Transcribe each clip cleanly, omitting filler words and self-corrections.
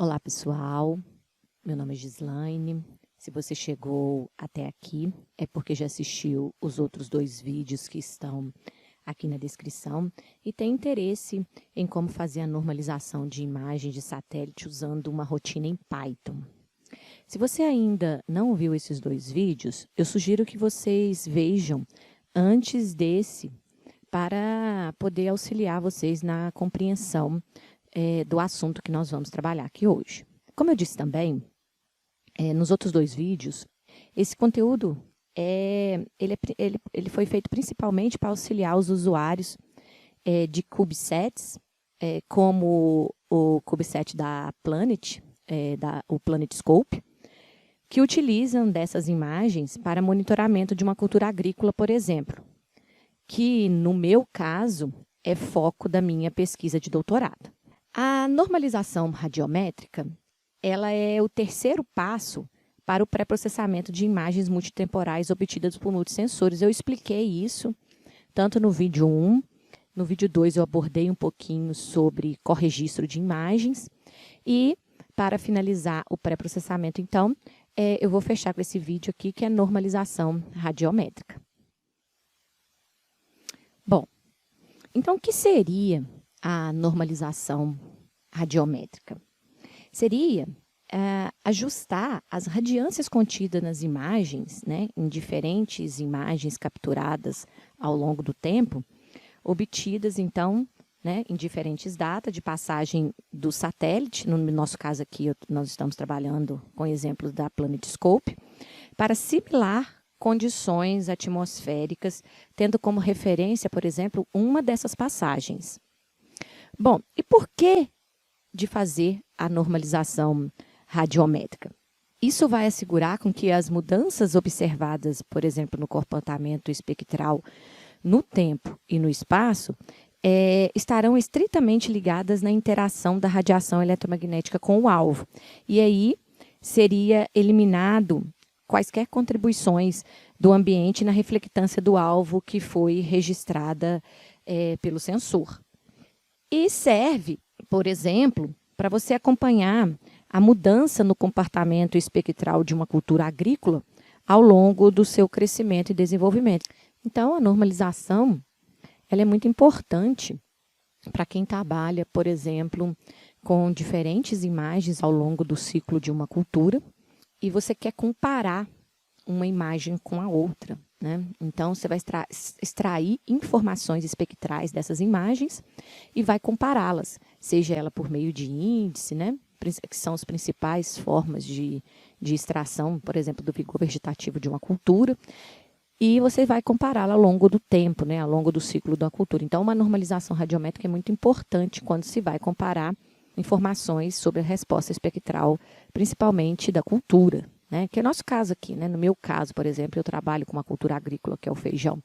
Olá, pessoal. Meu nome é Gislaine. Se você chegou até aqui, é porque já assistiu os outros 2 vídeos que estão aqui na descrição e tem interesse em como fazer a normalização de imagem de satélite usando uma rotina em Python. Se você ainda não viu esses 2 vídeos, eu sugiro que vocês vejam antes desse para poder auxiliar vocês na compreensão do assunto que nós vamos trabalhar aqui hoje. Como eu disse também, nos outros 2 vídeos, esse conteúdo ele foi feito principalmente para auxiliar os usuários de CubeSats, como o CubeSat da Planet, o PlanetScope, que utilizam dessas imagens para monitoramento de uma cultura agrícola, por exemplo, que, no meu caso, é foco da minha pesquisa de doutorado. A normalização radiométrica, ela é o terceiro passo para o pré-processamento de imagens multitemporais obtidas por multissensores. Eu expliquei isso tanto no vídeo 1, no vídeo 2 eu abordei um pouquinho sobre corregistro de imagens e, para finalizar o pré-processamento, então, eu vou fechar com esse vídeo aqui, que é normalização radiométrica. Bom, então, o que seria a normalização radiométrica? Seria ajustar as radiâncias contidas nas imagens, né, em diferentes imagens capturadas ao longo do tempo, obtidas, então, né, em diferentes datas de passagem do satélite, no nosso caso aqui nós estamos trabalhando com exemplos da PlanetScope, para simular condições atmosféricas, tendo como referência, por exemplo, uma dessas passagens. Bom, e por que de fazer a normalização radiométrica? Isso vai assegurar com que as mudanças observadas, por exemplo, no comportamento espectral no tempo e no espaço, estarão estritamente ligadas na interação da radiação eletromagnética com o alvo. E aí seria eliminado quaisquer contribuições do ambiente na reflectância do alvo que foi registrada pelo sensor. E serve, por exemplo, para você acompanhar a mudança no comportamento espectral de uma cultura agrícola ao longo do seu crescimento e desenvolvimento. Então, a normalização ela é muito importante para quem trabalha, por exemplo, com diferentes imagens ao longo do ciclo de uma cultura e você quer comparar uma imagem com a outra, né? Então, você vai extrair informações espectrais dessas imagens e vai compará-las, seja ela por meio de índice, né? Que são as principais formas de extração, por exemplo, do vigor vegetativo de uma cultura, e você vai compará-la ao longo do tempo, né? Ao longo do ciclo da cultura. Então, uma normalização radiométrica é muito importante quando se vai comparar informações sobre a resposta espectral, principalmente da cultura, né? Que é o nosso caso aqui, né? No meu caso, por exemplo, eu trabalho com uma cultura agrícola, que é o feijão,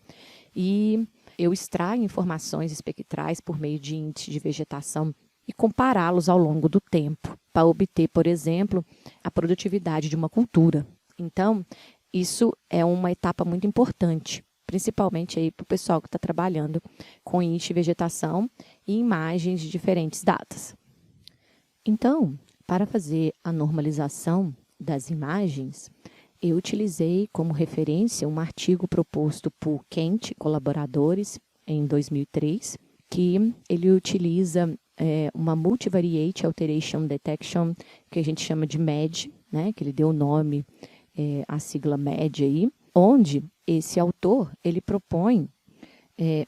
e eu extraio informações espectrais por meio de índice de vegetação e compará-los ao longo do tempo, para obter, por exemplo, a produtividade de uma cultura. Então, isso é uma etapa muito importante, principalmente aí para o pessoal que está trabalhando com índice de vegetação e imagens de diferentes datas. Então, para fazer a normalização das imagens, eu utilizei como referência um artigo proposto por Kent e colaboradores em 2003, que ele utiliza uma Multivariate Alteration Detection, que a gente chama de MED, né, que ele deu o nome, a sigla MED aí, onde esse autor ele propõe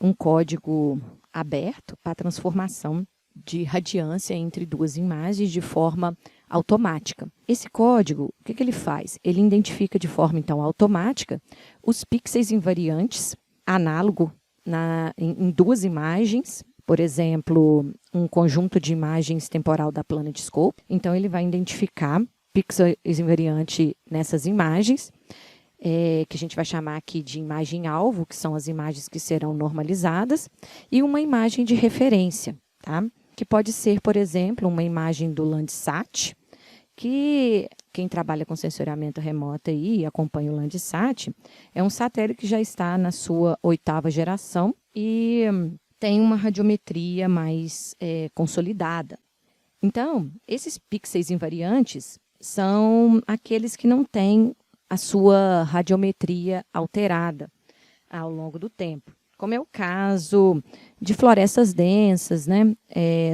um código aberto para a transformação de radiância entre 2 imagens de forma automática. Esse código, o que ele faz? Ele identifica de forma, então, automática os pixels invariantes, análogo em 2 imagens, por exemplo, um conjunto de imagens temporal da PlanetScope. Então, ele vai identificar pixels invariante nessas imagens, que a gente vai chamar aqui de imagem-alvo, que são as imagens que serão normalizadas, e uma imagem de referência, tá? Que pode ser, por exemplo, uma imagem do Landsat, que quem trabalha com sensoriamento remoto aí e acompanha o Landsat, é um satélite que já está na sua 8ª geração e tem uma radiometria mais consolidada. Então, esses pixels invariantes são aqueles que não têm a sua radiometria alterada ao longo do tempo, como é o caso de florestas densas, né?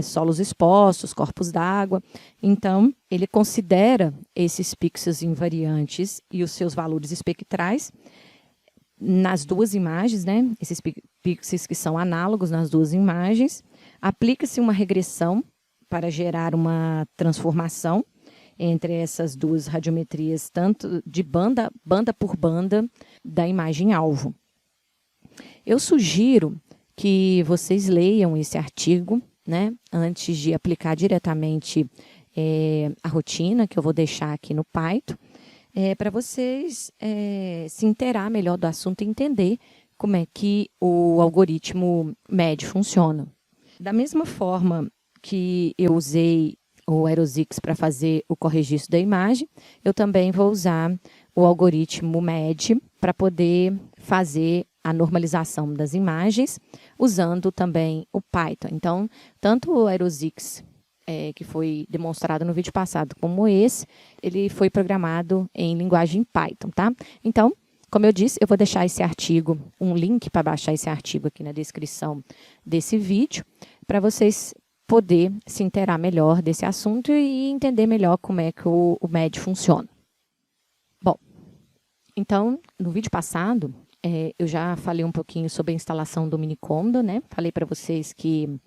Solos expostos, corpos d'água. Então, ele considera esses pixels invariantes e os seus valores espectrais nas duas imagens, né? Esses pixels que são análogos nas duas imagens. Aplica-se uma regressão para gerar uma transformação entre essas duas radiometrias, tanto de banda por banda da imagem-alvo. Eu sugiro que vocês leiam esse artigo, né, antes de aplicar diretamente a rotina, que eu vou deixar aqui no Python, para vocês se inteirar melhor do assunto e entender como é que o algoritmo MED funciona. Da mesma forma que eu usei o AeroSix para fazer o corregistro da imagem, eu também vou usar o algoritmo MED para poder fazer a normalização das imagens, usando também o Python. Então, tanto o AeroSix, que foi demonstrado no vídeo passado, como esse, ele foi programado em linguagem Python, tá? Então, como eu disse, eu vou deixar esse artigo, um link para baixar esse artigo aqui na descrição desse vídeo, para vocês poder se inteirar melhor desse assunto e entender melhor como é que o MED funciona. Bom, então, no vídeo passado, eu já falei um pouquinho sobre a instalação do Miniconda, né? Falei para vocês que,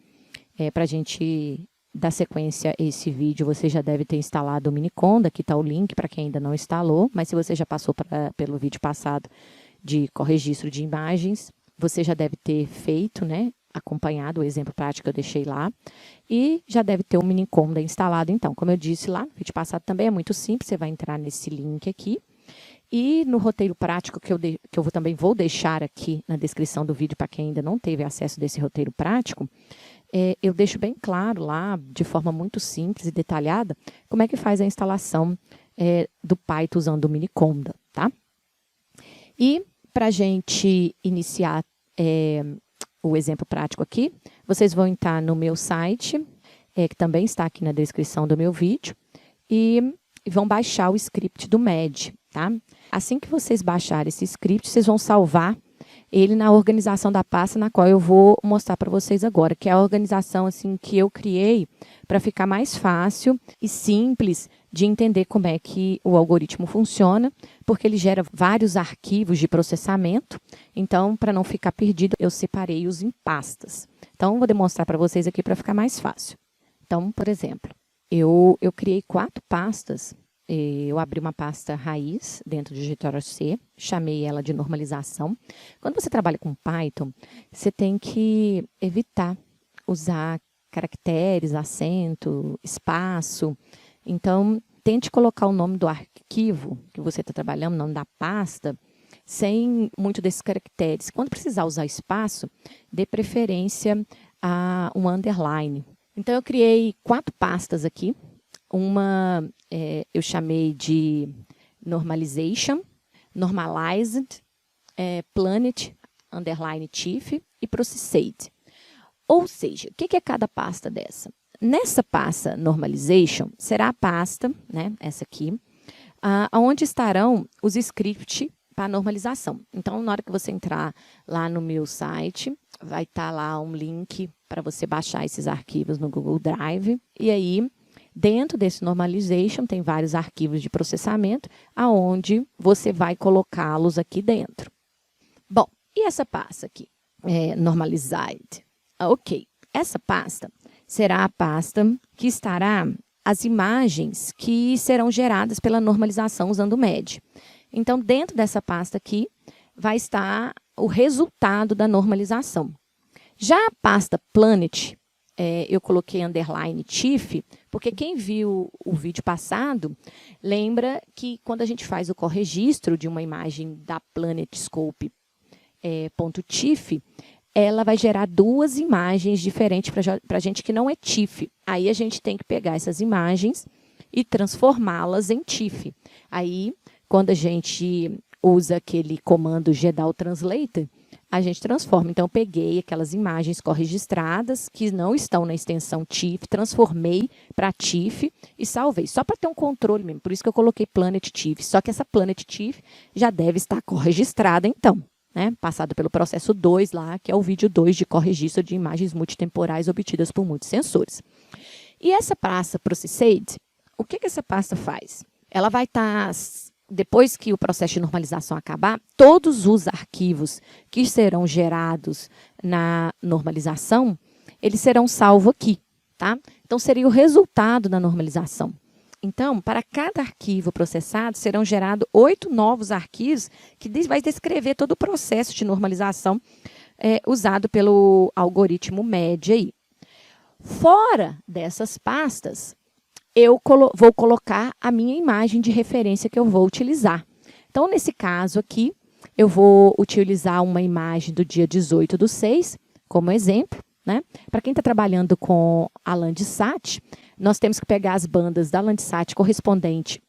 para a gente dar sequência a esse vídeo, você já deve ter instalado o Miniconda. Aqui está o link para quem ainda não instalou, mas se você já passou pelo vídeo passado de corregistro de imagens, você já deve ter feito, né? Acompanhado o exemplo prático que eu deixei lá, e já deve ter o Miniconda instalado. Então, como eu disse lá no vídeo passado, também é muito simples, você vai entrar nesse link aqui, e no roteiro prático, que eu também vou deixar aqui na descrição do vídeo para quem ainda não teve acesso desse roteiro prático, eu deixo bem claro lá, de forma muito simples e detalhada, como é que faz a instalação do Python usando o Miniconda, tá? E para a gente iniciar o exemplo prático aqui, vocês vão entrar no meu site, que também está aqui na descrição do meu vídeo, e vão baixar o script do MED, tá? Assim que vocês baixarem esse script, vocês vão salvar ele na organização da pasta na qual eu vou mostrar para vocês agora, que é a organização assim, que eu criei para ficar mais fácil e simples de entender como é que o algoritmo funciona, porque ele gera vários arquivos de processamento. Então, para não ficar perdido, eu separei-os em pastas. Então, vou demonstrar para vocês aqui para ficar mais fácil. Então, por exemplo, eu criei 4 pastas. Eu abri uma pasta raiz dentro do diretório C, chamei ela de normalização. Quando você trabalha com Python, você tem que evitar usar caracteres, acento, espaço. Então, tente colocar o nome do arquivo que você está trabalhando, o nome da pasta, sem muito desses caracteres. Quando precisar usar espaço, dê preferência a um underline. Então, eu criei 4 pastas aqui. Uma eu chamei de normalization, normalized, planet, underline chief e processed. Ou seja, o que é cada pasta dessa? Nessa pasta normalization, será a pasta, né, essa aqui, onde estarão os scripts para normalização. Então, na hora que você entrar lá no meu site, vai estar lá um link para você baixar esses arquivos no Google Drive. E aí, dentro desse normalization, tem vários arquivos de processamento, aonde você vai colocá-los aqui dentro. Bom, e essa pasta aqui? Normalized. Ok, essa pasta será a pasta que estará as imagens que serão geradas pela normalização usando o MED. Então, dentro dessa pasta aqui, vai estar o resultado da normalização. Já a pasta Planet, eu coloquei underline chief, porque quem viu o vídeo passado, lembra que quando a gente faz o corregistro de uma imagem da PlanetScope .chief, ela vai gerar 2 imagens diferentes para a gente que não é TIFF. Aí a gente tem que pegar essas imagens e transformá-las em TIFF. Aí, quando a gente usa aquele comando GDAL Translator, a gente transforma. Então, eu peguei aquelas imagens corregistradas que não estão na extensão TIFF, transformei para TIFF e salvei. Só para ter um controle mesmo, por isso que eu coloquei Planet TIFF. Só que essa Planet TIFF já deve estar corregistrada, então, né? Passada pelo processo 2 lá, que é o vídeo 2 de corregistro de imagens multitemporais obtidas por muitos sensores. E essa pasta Processed, o que essa pasta faz? Ela vai estar... Depois que o processo de normalização acabar, todos os arquivos que serão gerados na normalização, eles serão salvos aqui, tá? Então, seria o resultado da normalização. Então, para cada arquivo processado, serão gerados 8 novos arquivos que vai descrever todo o processo de normalização usado pelo algoritmo MED aí. Fora dessas pastas, eu vou colocar a minha imagem de referência que eu vou utilizar. Então, nesse caso aqui, eu vou utilizar uma imagem do dia 18/6 como exemplo, né? Para quem está trabalhando com a Landsat, nós temos que pegar as bandas da Landsat correspondente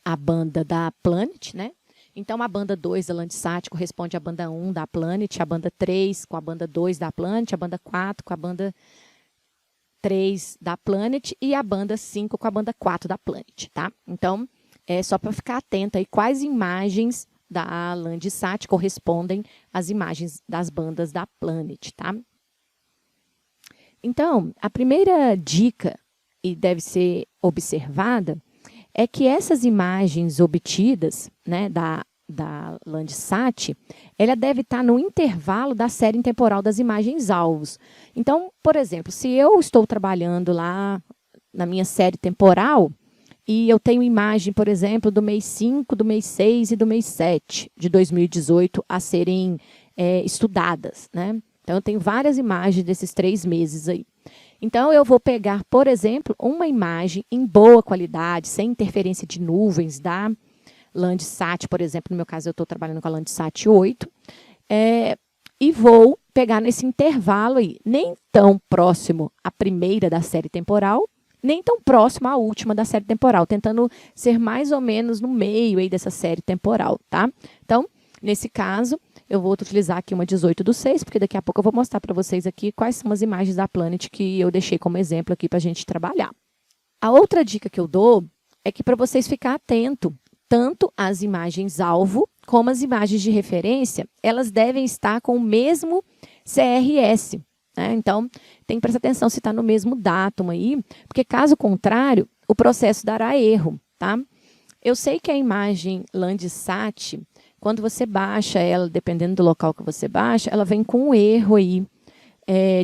à banda da Planet, né? Então, a banda 2 da Landsat corresponde à banda 1 da Planet, a banda 3 com a banda 2 da Planet, a banda 4 com a banda 3 da Planet e a banda 5 com a banda 4 da Planet, tá? Então, é só para ficar atenta aí quais imagens da Landsat correspondem às imagens das bandas da Planet, tá? Então, a primeira dica, e deve ser observada, é que essas imagens obtidas, né, da Landsat, ela deve estar no intervalo da série temporal das imagens alvos. Então, por exemplo, se eu estou trabalhando lá na minha série temporal e eu tenho imagem, por exemplo, do mês 5, do mês 6 e do mês 7 de 2018 a serem estudadas, né? Então, eu tenho várias imagens desses 3 meses aí. Então, eu vou pegar, por exemplo, uma imagem em boa qualidade, sem interferência de nuvens da Landsat, por exemplo, no meu caso eu estou trabalhando com a Landsat 8, e vou pegar nesse intervalo aí, nem tão próximo à primeira da série temporal, nem tão próximo à última da série temporal, tentando ser mais ou menos no meio aí dessa série temporal, tá? Então, nesse caso, eu vou utilizar aqui uma 18/6, porque daqui a pouco eu vou mostrar para vocês aqui quais são as imagens da Planet que eu deixei como exemplo aqui para a gente trabalhar. A outra dica que eu dou é que para vocês ficarem atentos, tanto as imagens alvo como as imagens de referência, elas devem estar com o mesmo CRS, né? Então, tem que prestar atenção se está no mesmo datum aí, porque caso contrário, o processo dará erro, tá? Eu sei que a imagem Landsat, quando você baixa ela, dependendo do local que você baixa, ela vem com um erro aí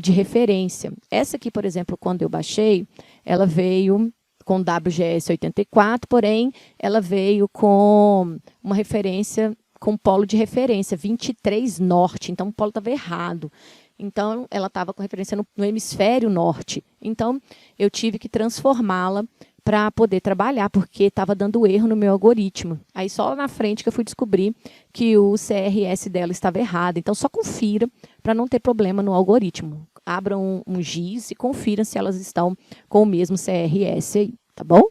de referência. Essa aqui, por exemplo, quando eu baixei, ela veio com WGS 84, porém, ela veio com uma referência, com polo de referência, 23 norte, então o polo estava errado. Então, ela estava com referência no hemisfério norte. Então, eu tive que transformá-la para poder trabalhar, porque estava dando erro no meu algoritmo. Aí, só lá na frente que eu fui descobrir que o CRS dela estava errado. Então, só confira para não ter problema no algoritmo. Abram um GIS e confiram se elas estão com o mesmo CRS aí, tá bom?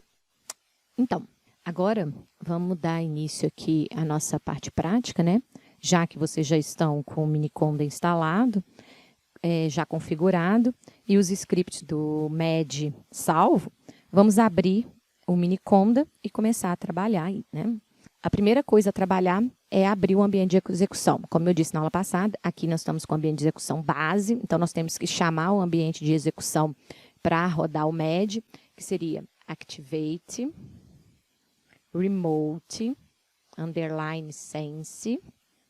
Então, agora vamos dar início aqui à nossa parte prática, né? Já que vocês já estão com o Miniconda instalado, já configurado, e os scripts do MED salvo, vamos abrir o Miniconda e começar a trabalhar aí, né? A primeira coisa a trabalhar é abrir o ambiente de execução. Como eu disse na aula passada, aqui nós estamos com o ambiente de execução base, então nós temos que chamar o ambiente de execução para rodar o MED, que seria Activate, Remote, Underline Sense,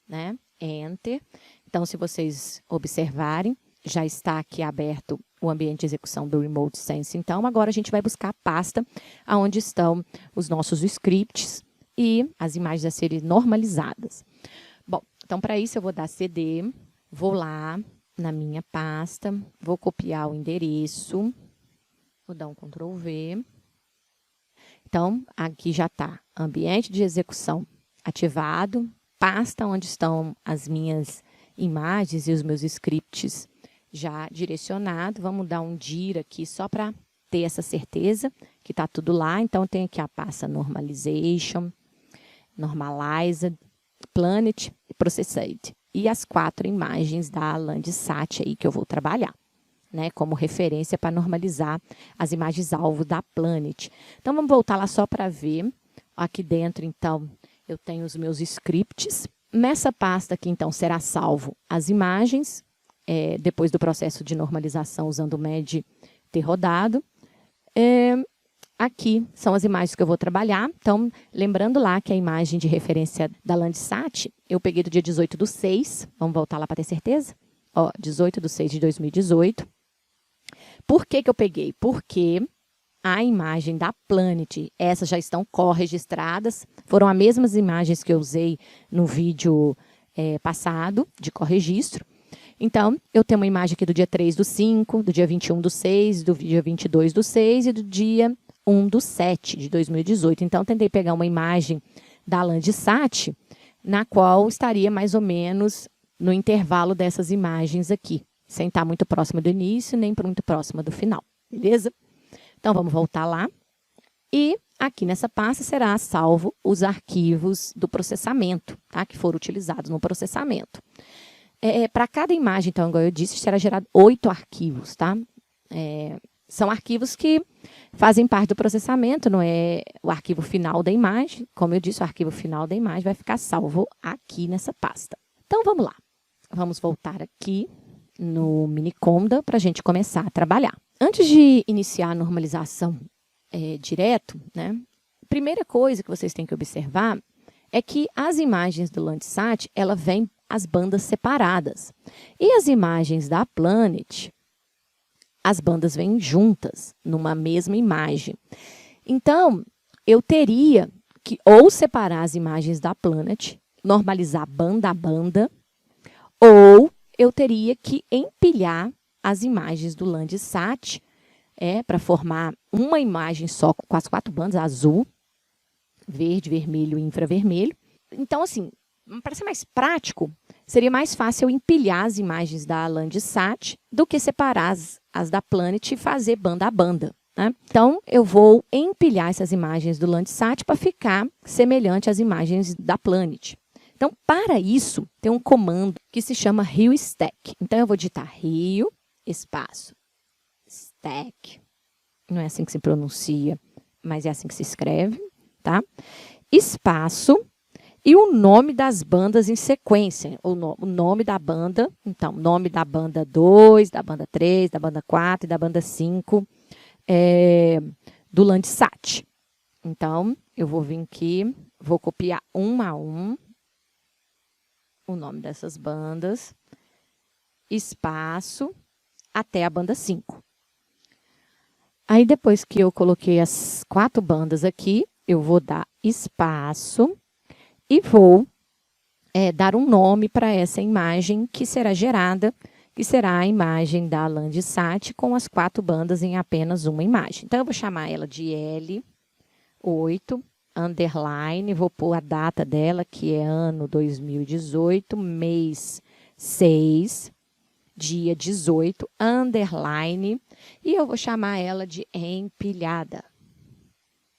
né? Enter. Então, se vocês observarem, já está aqui aberto o ambiente de execução do Remote Sense. Então, agora a gente vai buscar a pasta onde estão os nossos scripts e as imagens a serem normalizadas. Bom, então, para isso eu vou dar CD, vou lá na minha pasta, vou copiar o endereço, vou dar um Ctrl V. Então, aqui já está ambiente de execução ativado, pasta onde estão as minhas imagens e os meus scripts já direcionado. Vamos dar um dir aqui só para ter essa certeza que está tudo lá. Então, tem aqui a pasta Normalization, Normalized, Planet e Processed. e as 4 imagens da Landsat aí que eu vou trabalhar, né, como referência para normalizar as imagens alvo da Planet. Então, vamos voltar lá só para ver. Aqui dentro, então, eu tenho os meus scripts. Nessa pasta aqui, então, será salvo as imagens, depois do processo de normalização usando o MED ter rodado. Aqui são as imagens que eu vou trabalhar. Então, lembrando lá que a imagem de referência da Landsat, eu peguei do dia 18/6. Vamos voltar lá para ter certeza? Ó, 18/6 de 2018. Por que que eu peguei? Porque a imagem da Planet, essas já estão corregistradas, foram as mesmas imagens que eu usei no vídeo passado, de corregistro. Então, eu tenho uma imagem aqui do dia 3/5, do dia 21/6, do dia 22/6 e do dia 1/7 de 2018. Então, tentei pegar uma imagem da Landsat, na qual estaria mais ou menos no intervalo dessas imagens aqui, sem estar muito próxima do início, nem muito próxima do final, beleza? Então, vamos voltar lá. E aqui nessa pasta será salvo os arquivos do processamento, tá? Que foram utilizados no processamento. Para cada imagem, então, igual eu disse, será gerado 8 arquivos, tá? São arquivos que fazem parte do processamento, não é o arquivo final da imagem. Como eu disse, o arquivo final da imagem vai ficar salvo aqui nessa pasta. Então, vamos lá. Vamos voltar aqui no Miniconda para a gente começar a trabalhar. Antes de iniciar a normalização direto, né, a primeira coisa que vocês têm que observar é que as imagens do Landsat, ela vem as bandas separadas. E as imagens da Planet, as bandas vêm juntas, numa mesma imagem. Então, eu teria que ou separar as imagens da Planet, normalizar banda a banda, ou eu teria que empilhar as imagens do Landsat para formar uma imagem só com as 4 bandas, azul, verde, vermelho e infravermelho. Então, assim, para ser mais prático, seria mais fácil eu empilhar as imagens da Landsat do que separar as da Planet e fazer banda a banda, né? Então, eu vou empilhar essas imagens do Landsat para ficar semelhante às imagens da Planet. Então, para isso, tem um comando que se chama rio stack. Então, eu vou digitar rio, espaço, stack. Não é assim que se pronuncia, mas é assim que se escreve, tá? Espaço e o nome das bandas em sequência. O nome da banda, então, nome da banda 2, da banda 3, da banda 4 e da banda 5 do Landsat. Então, eu vou vir aqui, vou copiar um a um o nome dessas bandas, espaço, até a banda 5. Aí, depois que eu coloquei as 4 bandas aqui, eu vou dar espaço e vou dar um nome para essa imagem que será gerada, que será a imagem da Landsat com as 4 bandas em apenas uma imagem. Então, eu vou chamar ela de L8, underline, vou pôr a data dela, que é ano 2018, mês 6, dia 18, underline, e eu vou chamar ela de empilhada,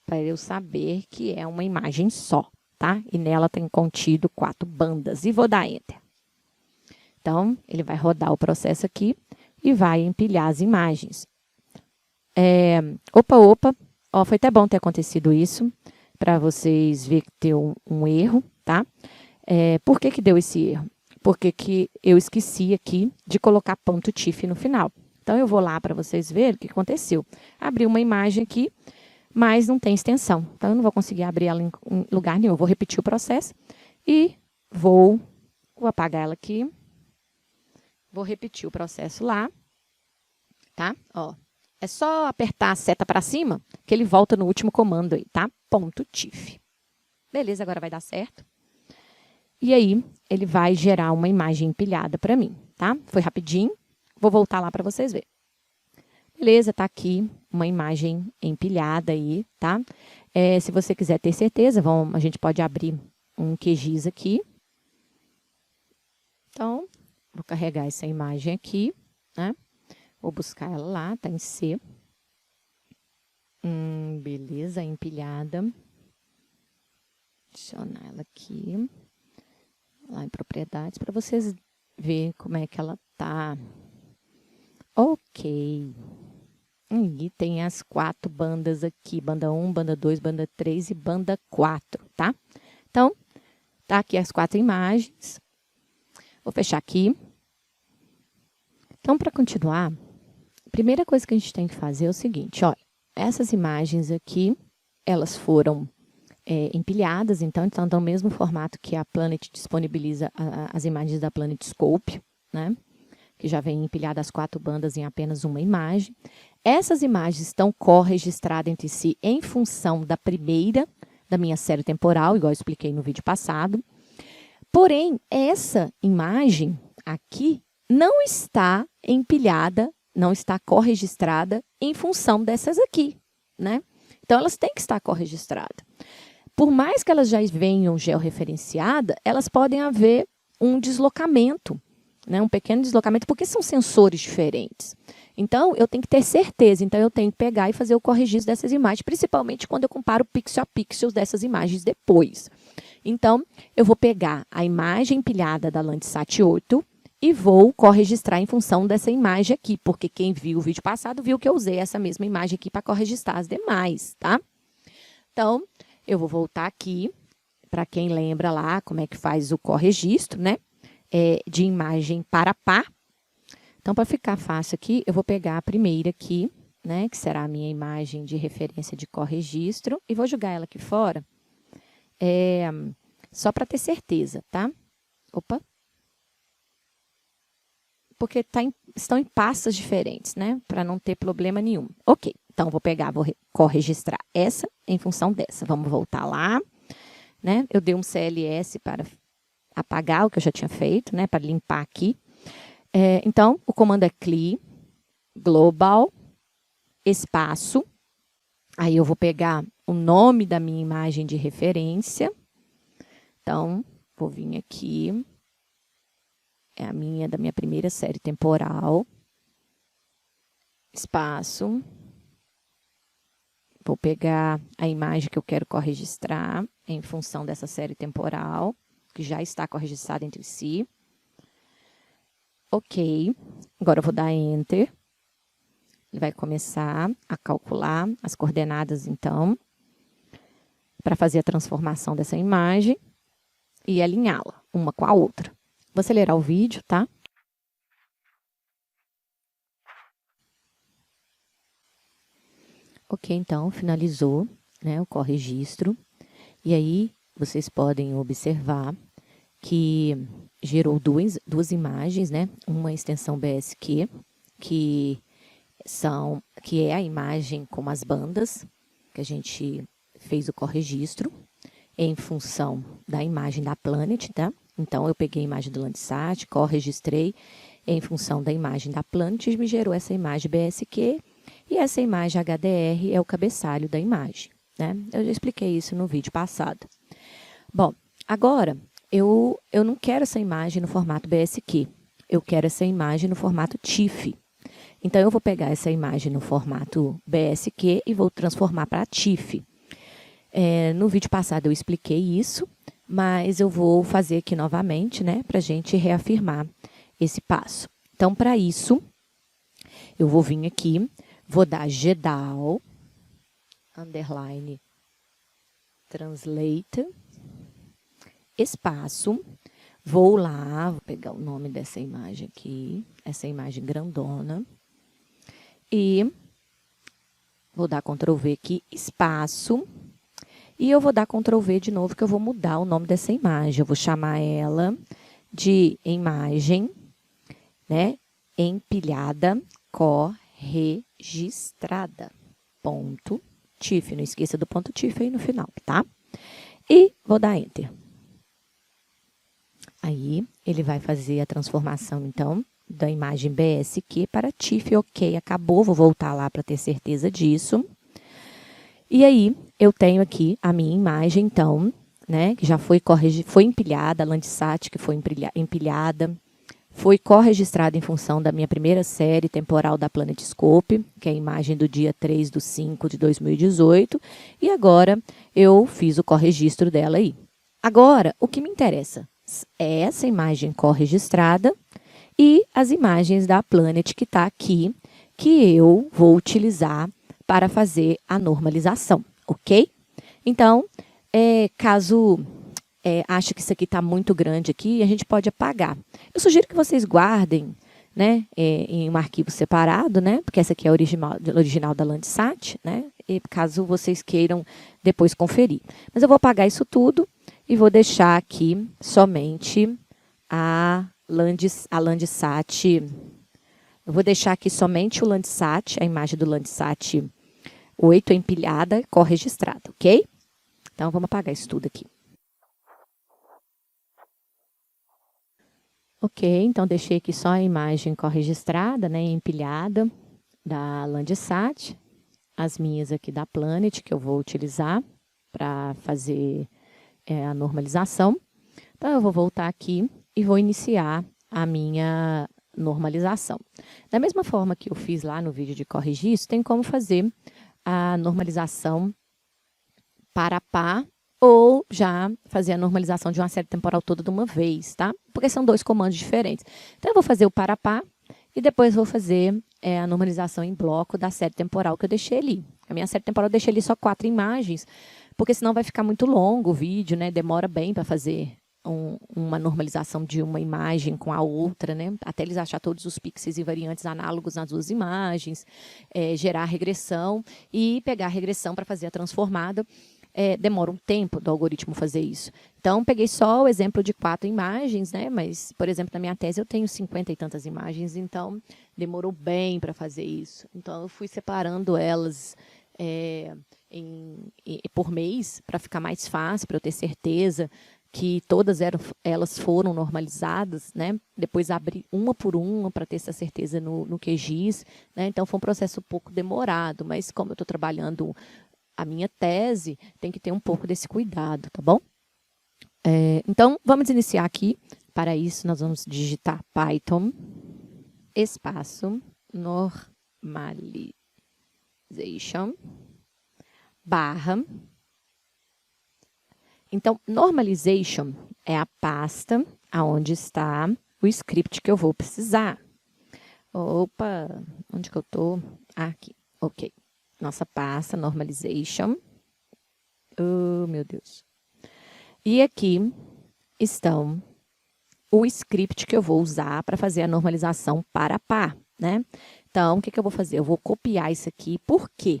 para eu saber que é uma imagem só, tá? E nela tem contido 4 bandas, e vou dar Enter. Então, ele vai rodar o processo aqui e vai empilhar as imagens. Opa, ó, foi até bom ter acontecido isso, para vocês verem que deu um erro, tá? Por que que deu esse erro? Porque que eu esqueci aqui de colocar ponto .tif no final. Então, eu vou lá para vocês verem o que aconteceu. Abri uma imagem aqui, mas não tem extensão. Então, eu não vou conseguir abrir ela em lugar nenhum. Eu vou repetir o processo e vou apagar ela aqui. Vou repetir o processo lá, tá? Ó, é só apertar a seta para cima que ele volta no último comando aí, tá? Ponto .tif. Beleza, agora vai dar certo. E aí, ele vai gerar uma imagem empilhada para mim, tá? Foi rapidinho. Vou voltar lá para vocês verem. Beleza, tá aqui uma imagem empilhada aí, tá? Se você quiser ter certeza, a gente pode abrir um QGIS aqui. Então, vou carregar essa imagem aqui, né? Vou buscar ela lá, tá em C. Beleza, empilhada. Adicionar ela aqui. lá em propriedades, para vocês verem como é que ela tá. Ok. E tem as 4 bandas aqui, banda 1, banda 2, banda 3 e banda 4, tá? Então, tá aqui as 4 imagens. Vou fechar aqui. Então, para continuar, a primeira coisa que a gente tem que fazer é o seguinte, olha, essas imagens aqui, elas foram empilhadas, então estão no mesmo formato que a Planet disponibiliza as imagens da PlanetScope, né? Que já vem empilhadas as 4 bandas em apenas uma imagem. Essas imagens estão corregistradas entre si em função da primeira, da minha série temporal, igual eu expliquei no vídeo passado. Porém, essa imagem aqui não está empilhada, não está corregistrada em função dessas aqui, né? Então, elas têm que estar corregistradas. Por mais que elas já venham georreferenciadas, elas podem haver um deslocamento, né? Um pequeno deslocamento, porque são sensores diferentes. Então, eu tenho que ter certeza. Então, eu tenho que pegar e fazer o corregistro dessas imagens, principalmente quando eu comparo pixel a pixel dessas imagens depois. Então, eu vou pegar a imagem empilhada da Landsat 8 e vou corregistrar em função dessa imagem aqui, porque quem viu o vídeo passado viu que eu usei essa mesma imagem aqui para corregistrar as demais, tá? Então, eu vou voltar aqui, para quem lembra lá como é que faz o corregistro, né? De imagem para par. Então, para ficar fácil aqui, eu vou pegar a primeira aqui, né? Que será a minha imagem de referência de corregistro, e vou jogar ela aqui fora, só para ter certeza, tá? Opa! Porque estão em pastas diferentes, né? Para não ter problema nenhum. Ok, então vou pegar, vou corregistrar essa em função dessa. Vamos voltar lá, né? Eu dei um CLS para apagar o que eu já tinha feito, né? Para limpar aqui. Então, o comando é CLI, global, espaço. Aí eu vou pegar o nome da minha imagem de referência. Então, vou vir aqui. É da minha primeira série temporal. Espaço. Vou pegar a imagem que eu quero corregistrar em função dessa série temporal, que já está corregistrada entre si. Ok. Agora eu vou dar Enter. Ele vai começar a calcular as coordenadas, então, para fazer a transformação dessa imagem e alinhá-la uma com a outra. Vou acelerar o vídeo, tá? Ok, então, finalizou, né, o corregistro. E aí, vocês podem observar que gerou duas imagens, né? Uma extensão BSQ, que é a imagem com as bandas, que a gente fez o corregistro, em função da imagem da Planet, tá? Então, eu peguei a imagem do Landsat, corregistrei em função da imagem da Planet e me gerou essa imagem BSQ, e essa imagem HDR é o cabeçalho da imagem, né? Eu já expliquei isso no vídeo passado. Bom, agora, eu não quero essa imagem no formato BSQ, eu quero essa imagem no formato TIFF. Então, eu vou pegar essa imagem no formato BSQ e vou transformar para TIFF. No vídeo passado eu expliquei isso, mas eu vou fazer aqui novamente, né, para a gente reafirmar esse passo. Então, para isso, eu vou vir aqui, vou dar GDAL, underline, translate, espaço, vou lá, vou pegar o nome dessa imagem aqui, essa imagem grandona, e vou dar Ctrl V aqui, espaço, e eu vou dar Ctrl V de novo, que eu vou mudar o nome dessa imagem. Eu vou chamar ela de imagem, né, empilhada, corregistrada. Ponto TIFF. Não esqueça do ponto TIFF aí no final, tá? E vou dar Enter. Aí, ele vai fazer a transformação, então, da imagem BSQ para TIFF. Ok, acabou. Vou voltar lá para ter certeza disso. E aí, eu tenho aqui a minha imagem, então, né, que já foi empilhada, a Landsat que foi empilhada, foi corregistrada em função da minha primeira série temporal da PlanetScope, que é a imagem do dia 3/5/2018, e agora eu fiz o corregistro dela aí. Agora, o que me interessa é essa imagem corregistrada e as imagens da Planet que está aqui, que eu vou utilizar para fazer a normalização, ok? Então, caso ache que isso aqui está muito grande aqui, a gente pode apagar. Eu sugiro que vocês guardem, né, em um arquivo separado, né, porque essa aqui é a original da Landsat, né, e caso vocês queiram depois conferir. Mas eu vou apagar isso tudo e vou deixar aqui somente a Landsat. Eu vou deixar aqui somente o Landsat, a imagem do Landsat 8 empilhada, corregistrada, ok? Então, vamos apagar isso tudo aqui. Ok, então deixei aqui só a imagem corregistrada, né, empilhada da Landsat, as minhas aqui da Planet, que eu vou utilizar para fazer a normalização. Então, eu vou voltar aqui e vou iniciar a minha normalização. Da mesma forma que eu fiz lá no vídeo de corrigir isso, tem como fazer a normalização para par ou já fazer a normalização de uma série temporal toda de uma vez, tá? Porque são dois comandos diferentes. Então, eu vou fazer o para par e depois vou fazer a normalização em bloco da série temporal que eu deixei ali. A minha série temporal eu deixei ali só 4 imagens, porque senão vai ficar muito longo o vídeo, né? Demora bem para fazer uma normalização de uma imagem com a outra, né? Até eles achar todos os pixels e variantes análogos nas duas imagens, gerar a regressão e pegar a regressão para fazer a transformada. Demora um tempo do algoritmo fazer isso. Então, peguei só o exemplo de 4 imagens, né? Mas, por exemplo, na minha tese eu tenho 50 e tantas imagens, então demorou bem para fazer isso. Então, eu fui separando elas por mês para ficar mais fácil, para eu ter certeza que todas elas foram normalizadas, né? Depois abri uma por uma para ter essa certeza no QGIS, né? Então, foi um processo um pouco demorado, mas como eu estou trabalhando a minha tese, tem que ter um pouco desse cuidado, tá bom? Então, vamos iniciar aqui. Para isso, nós vamos digitar Python, espaço, normalization, barra. Então, normalization é a pasta onde está o script que eu vou precisar. Opa, onde que eu estou? Aqui, ok. Nossa pasta, normalization. Oh, meu Deus. E aqui estão o script que eu vou usar para fazer a normalização para par, né? Então, o que eu vou fazer? Eu vou copiar isso aqui. Por quê?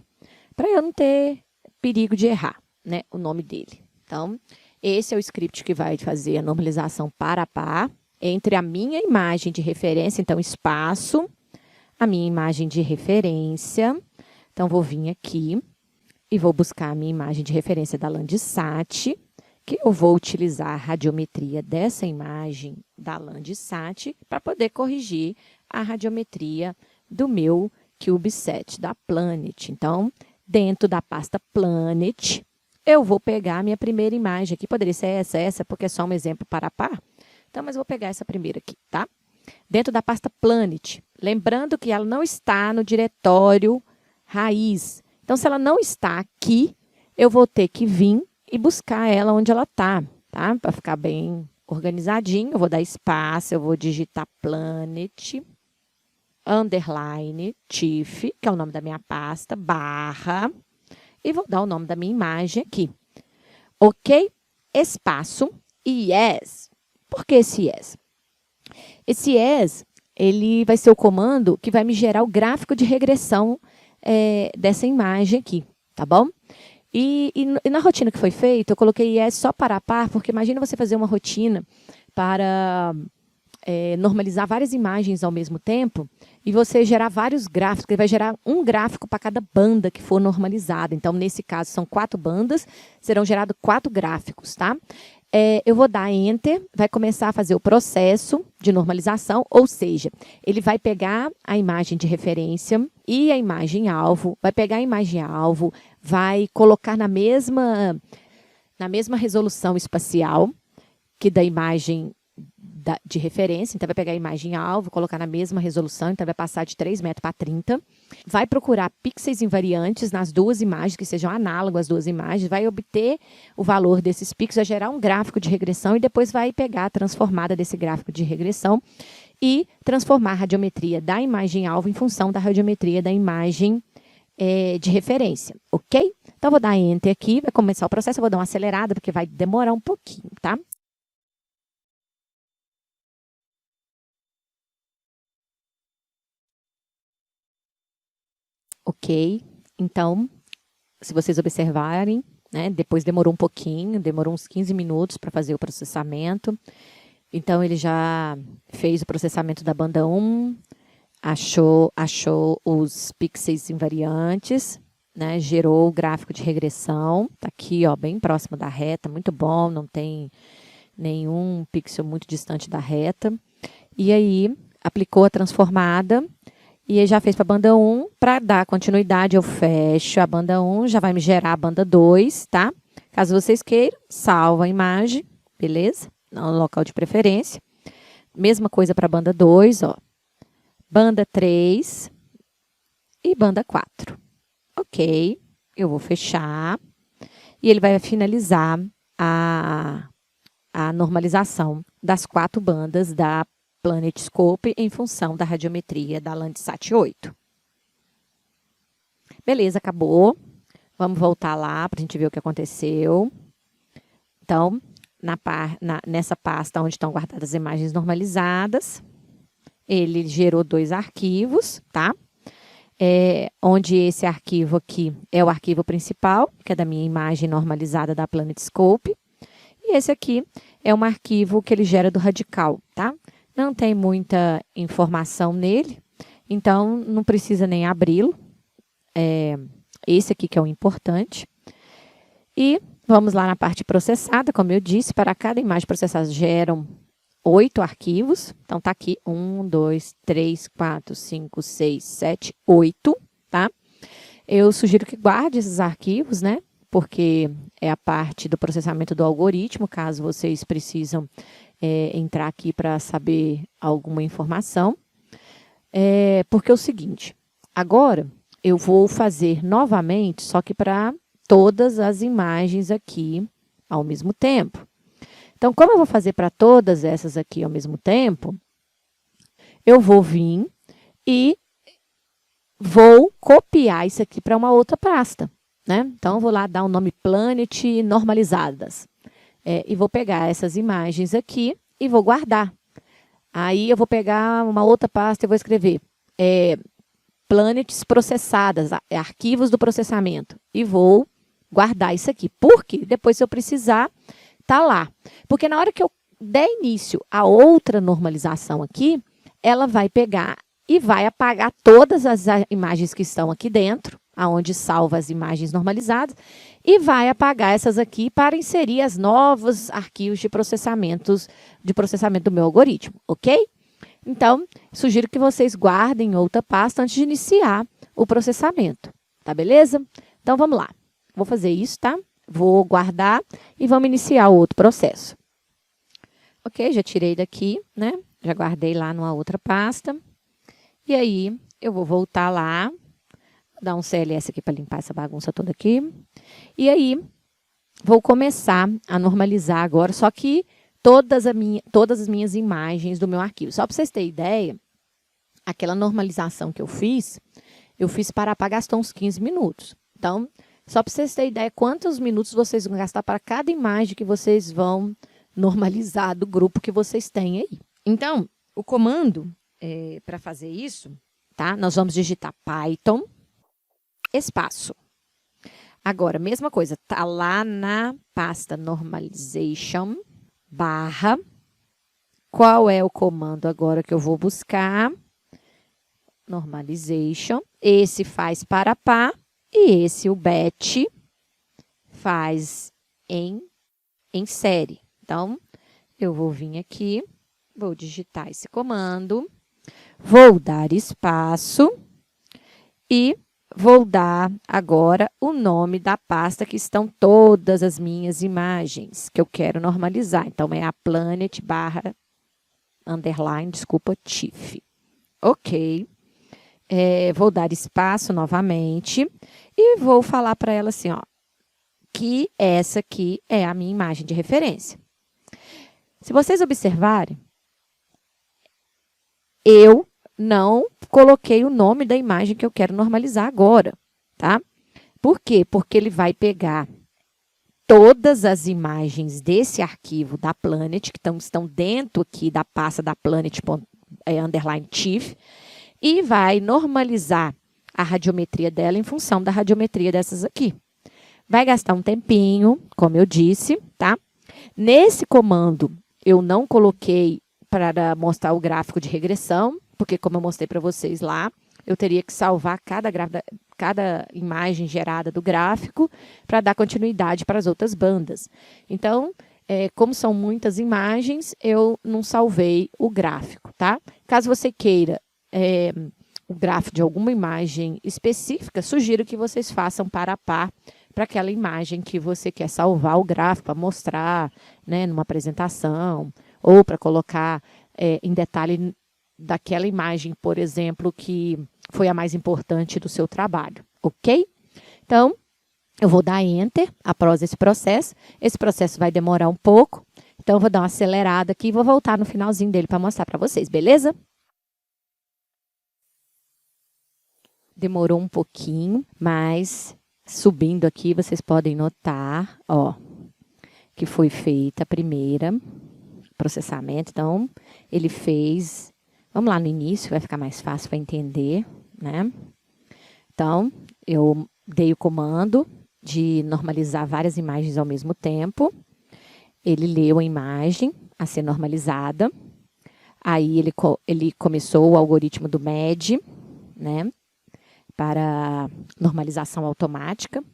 Para eu não ter perigo de errar, né? O nome dele. Então, esse é o script que vai fazer a normalização para par entre a minha imagem de referência, então, espaço, a minha imagem de referência. Então, vou vir aqui e vou buscar a minha imagem de referência da Landsat, que eu vou utilizar a radiometria dessa imagem da Landsat para poder corrigir a radiometria do meu CubeSat, da Planet. Então, dentro da pasta Planet, eu vou pegar a minha primeira imagem aqui. Poderia ser essa, porque é só um exemplo para par. Então, mas vou pegar essa primeira aqui, tá? Dentro da pasta Planet. Lembrando que ela não está no diretório raiz. Então, se ela não está aqui, eu vou ter que vir e buscar ela onde ela está, tá? Para ficar bem organizadinho, eu vou dar espaço, eu vou digitar Planet, underline, TIFF, que é o nome da minha pasta, barra, e vou dar o nome da minha imagem aqui. Ok? Espaço, yes. Por que esse yes? Esse yes, ele vai ser o comando que vai me gerar o gráfico de regressão dessa imagem aqui, tá bom? E na rotina que foi feita, eu coloquei yes só para par, porque imagina você fazer uma rotina para normalizar várias imagens ao mesmo tempo e você gerar vários gráficos, ele vai gerar um gráfico para cada banda que for normalizada. Então, nesse caso, são 4 bandas, serão gerados 4 gráficos, tá? Eu vou dar Enter, vai começar a fazer o processo de normalização, ou seja, ele vai pegar a imagem de referência e a imagem alvo, vai pegar a imagem alvo, vai colocar na mesma resolução espacial que da imagem de referência, então vai pegar a imagem alvo, colocar na mesma resolução, então vai passar de 3 metros para 30. Vai procurar pixels invariantes nas duas imagens, que sejam análogas às duas imagens, vai obter o valor desses pixels, vai gerar um gráfico de regressão e depois vai pegar a transformada desse gráfico de regressão e transformar a radiometria da imagem alvo em função da radiometria da imagem de referência, ok? Então, vou dar Enter aqui, vai começar o processo, eu vou dar uma acelerada, porque vai demorar um pouquinho, tá? Ok, então, se vocês observarem, né, depois demorou um pouquinho, demorou uns 15 minutos para fazer o processamento. Então, ele já fez o processamento da banda 1, achou os pixels invariantes, né, gerou o gráfico de regressão, tá aqui, ó, bem próximo da reta, muito bom, não tem nenhum pixel muito distante da reta. E aí, aplicou a transformada, e aí já fez para a banda 1, para dar continuidade, eu fecho a banda 1, já vai me gerar a banda 2, tá? Caso vocês queiram, salva a imagem, beleza? No local de preferência. Mesma coisa para a banda 2, ó. Banda 3 e banda 4. Ok, eu vou fechar e ele vai finalizar a normalização das 4 bandas da PlanetScope em função da radiometria da Landsat 8. Beleza, acabou. Vamos voltar lá para a gente ver o que aconteceu. Então, nessa pasta onde estão guardadas as imagens normalizadas, ele gerou 2 arquivos, tá? Onde esse arquivo aqui é o arquivo principal, que é da minha imagem normalizada da PlanetScope. E esse aqui é um arquivo que ele gera do radical, tá? Não tem muita informação nele, então não precisa nem abri-lo. Esse aqui que é o importante. E vamos lá na parte processada, como eu disse, para cada imagem processada geram 8 arquivos. Então, tá aqui 1, 2, 3, 4, 5, 6, 7, 8, tá? Eu sugiro que guarde esses arquivos, né? Porque é a parte do processamento do algoritmo, caso vocês precisam entrar aqui para saber alguma informação. Porque é o seguinte, agora eu vou fazer novamente, só que para todas as imagens aqui ao mesmo tempo. Então, como eu vou fazer para todas essas aqui ao mesmo tempo, eu vou vir e vou copiar isso aqui para uma outra pasta, né? Então, eu vou lá dar o nome Planet Normalizadas. E vou pegar essas imagens aqui e vou guardar. Aí, eu vou pegar uma outra pasta e vou escrever Planets processadas, arquivos do processamento. E vou guardar isso aqui. Por quê? Depois, se eu precisar, tá lá. Porque na hora que eu der início a outra normalização aqui, ela vai pegar e vai apagar todas as imagens que estão aqui dentro, aonde salva as imagens normalizadas, e vai apagar essas aqui para inserir as novos arquivos de processamento do meu algoritmo, ok? Então, sugiro que vocês guardem outra pasta antes de iniciar o processamento, tá beleza? Então, vamos lá. Vou fazer isso, tá? Vou guardar e vamos iniciar o outro processo. Ok, já tirei daqui, né? Já guardei lá numa outra pasta. E aí, eu vou voltar lá, dar um CLS aqui para limpar essa bagunça toda aqui. E aí, vou começar a normalizar agora, só que todas as minhas imagens do meu arquivo. Só para vocês terem ideia, aquela normalização que eu fiz para gastar uns 15 minutos. Então, só para vocês terem ideia quantos minutos vocês vão gastar para cada imagem que vocês vão normalizar do grupo que vocês têm aí. Então, o comando para fazer isso, tá? Nós vamos digitar Python, espaço. Agora, mesma coisa, tá lá na pasta normalization, barra. Qual é o comando agora que eu vou buscar? Normalization. Esse faz para pá e esse, o batch, faz em série. Então, eu vou vir aqui, vou digitar esse comando, vou dar espaço e vou dar agora o nome da pasta que estão todas as minhas imagens que eu quero normalizar. Então, é a planet barra underline, desculpa, TIFF. Ok. Vou dar espaço novamente e vou falar para ela assim, ó, que essa aqui é a minha imagem de referência. Se vocês observarem, eu não coloquei o nome da imagem que eu quero normalizar agora, tá? Por quê? Porque ele vai pegar todas as imagens desse arquivo da Planet, que estão dentro aqui da pasta da Planet underline TIFF, e vai normalizar a radiometria dela em função da radiometria dessas aqui. Vai gastar um tempinho, como eu disse, tá? Nesse comando, eu não coloquei para mostrar o gráfico de regressão, porque como eu mostrei para vocês lá, eu teria que salvar cada imagem gerada do gráfico para dar continuidade para as outras bandas. Então, como são muitas imagens, eu não salvei o gráfico, tá? Caso você queira o gráfico de alguma imagem específica, sugiro que vocês façam par a par para aquela imagem que você quer salvar o gráfico para mostrar, né, numa apresentação, ou para colocar em detalhe daquela imagem, por exemplo, que foi a mais importante do seu trabalho, ok? Então, eu vou dar Enter após esse processo. Esse processo vai demorar um pouco, então eu vou dar uma acelerada aqui e vou voltar no finalzinho dele para mostrar para vocês, beleza? Demorou um pouquinho, mas subindo aqui vocês podem notar, ó, que foi feita a primeira processamento. Então, ele fez... Vamos lá no início, vai ficar mais fácil para entender, né? Então, eu dei o comando de normalizar várias imagens ao mesmo tempo. Ele leu a imagem a ser normalizada. Aí, ele começou o algoritmo do MED, né? Para normalização automática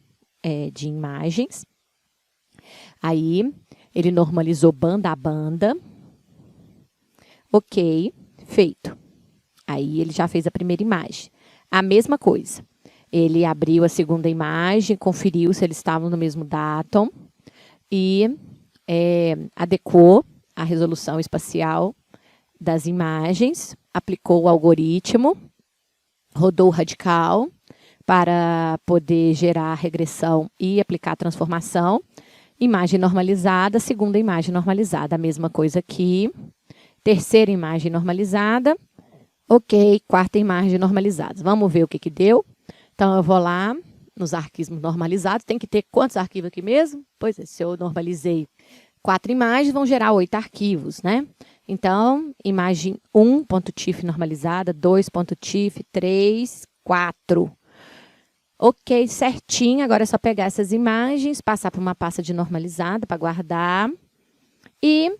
de imagens. Aí, ele normalizou banda a banda. Ok, feito. Aí, ele já fez a primeira imagem. A mesma coisa. Ele abriu a segunda imagem, conferiu se eles estavam no mesmo datum e adequou a resolução espacial das imagens, aplicou o algoritmo, rodou o radical para poder gerar a regressão e aplicar a transformação. Imagem normalizada, segunda imagem normalizada, a mesma coisa aqui. Terceira imagem normalizada. Ok, quarta imagem normalizada. Vamos ver o que deu. Então, eu vou lá nos arquivos normalizados. Tem que ter quantos arquivos aqui mesmo? Pois é, se eu normalizei 4 imagens, vão gerar 8 arquivos, né? Então, imagem 1.TIFF normalizada, 2.TIFF, 3, 4. Ok, certinho. Agora é só pegar essas imagens, passar para uma pasta de normalizada para guardar. E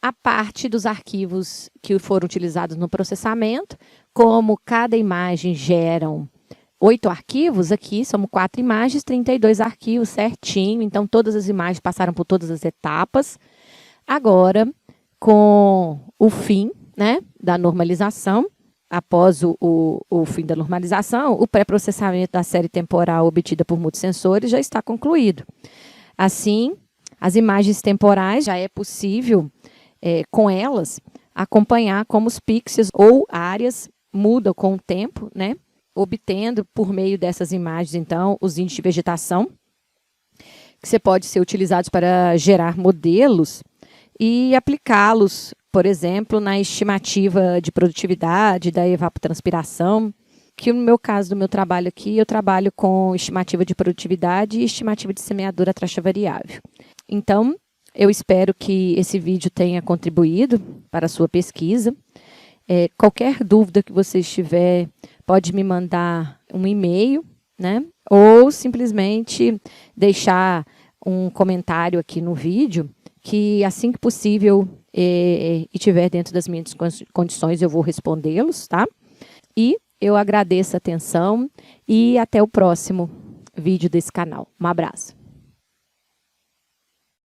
a parte dos arquivos que foram utilizados no processamento, como cada imagem geram 8 arquivos, aqui são 4 imagens, 32 arquivos, certinho. Então, todas as imagens passaram por todas as etapas. Agora, com o fim, né, da normalização, após o fim da normalização, o pré-processamento da série temporal obtida por multissensores já está concluído. Assim, as imagens temporais já é possível, com elas, acompanhar como os pixels ou áreas mudam com o tempo, né, obtendo por meio dessas imagens, então, os índices de vegetação, que você pode ser utilizados para gerar modelos e aplicá-los, por exemplo, na estimativa de produtividade da evapotranspiração, que no meu caso do meu trabalho aqui, eu trabalho com estimativa de produtividade e estimativa de semeadura taxa variável. Então, eu espero que esse vídeo tenha contribuído para a sua pesquisa. Qualquer dúvida que você tiver, pode me mandar um e-mail, né? Ou simplesmente deixar um comentário aqui no vídeo, que assim que possível e tiver dentro das minhas condições, eu vou respondê-los, tá? E eu agradeço a atenção e até o próximo vídeo desse canal. Um abraço.